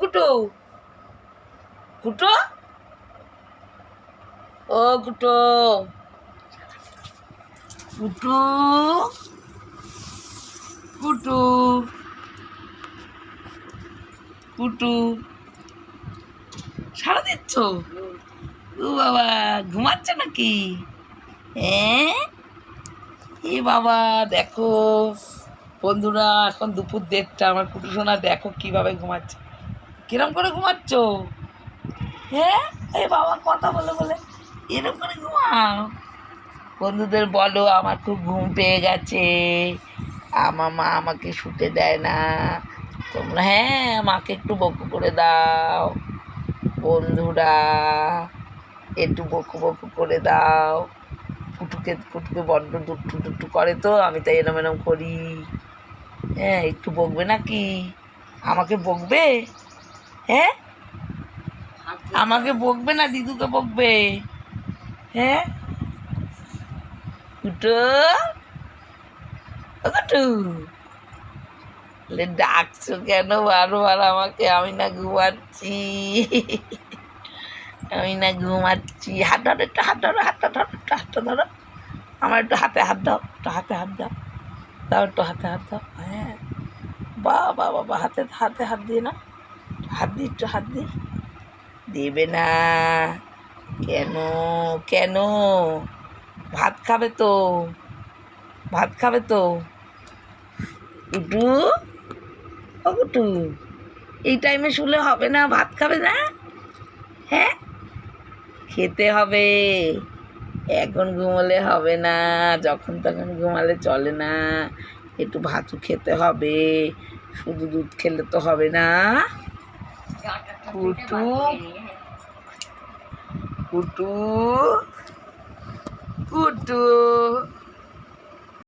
কুটু, কুটো, ও কুটো, কুটু, কুটু, কুটু, সারা দিচ্ছ? ও বাবা, ঘুমাচ্ছে নাকি? হ্যাঁ, এ বাবা দেখো বন্ধুরা, এখন দুপুর 1:30, আমার কুটু সোনা দেখো কিভাবে ঘুমাচ্ছে। কিরম করে ঘুমাচ্ছ? হ্যাঁ, এ বাবা কথা বলে বলে এরকম করে ঘুমাও। বন্ধুদের বলো আমার খুব ঘুম পেয়ে গেছে, আমার মা আমাকে শুতে দেয় না। তোমরা হ্যাঁ মাকে একটু বকু করে দাও বন্ধুরা, একটু বকু বকু করে দাও। কুটুকে কুটুকে বড্ড দুট্টু দুট্টু করে তো, আমি তাই এরম এরম করি। হ্যাঁ, একটু বকবে নাকি? আমাকে বকবে? হ্যাঁ, আমাকে বকবে না দিদুকে বকবে? হ্যাঁ কুটু, ও কুটু, ডাকছো কেন বারবার আমাকে? আমি না ঘুমাচ্ছি, আমি না ঘুমাচ্ছি। হাত ধরো, একটু হাত ধরো, হাতটা ধরো, একটু হাতটা ধরো। আমার একটু হাতে হাত দাও, একটু হাতে হাত দাও, দাও একটু হাতে হাত দাও। হ্যাঁ, বাবা বাবা, হাতে হাতে হাত দিয়ে না, হাত দিই, একটু হাত দিই। দেবে না কেন? কেন? ভাত খাবে তো, ভাত খাবে তো। কুটু, ও কুটু, এই টাইমে শুলে হবে না? ভাত খাবে না? হ্যাঁ, খেতে হবে। এখন ঘুমোলে হবে না, যখন তখন ঘুমালে চলে না। একটু ভাতও খেতে হবে, শুধু দুধ খেলে তো হবে না। কুটু, কুটু, কুটু।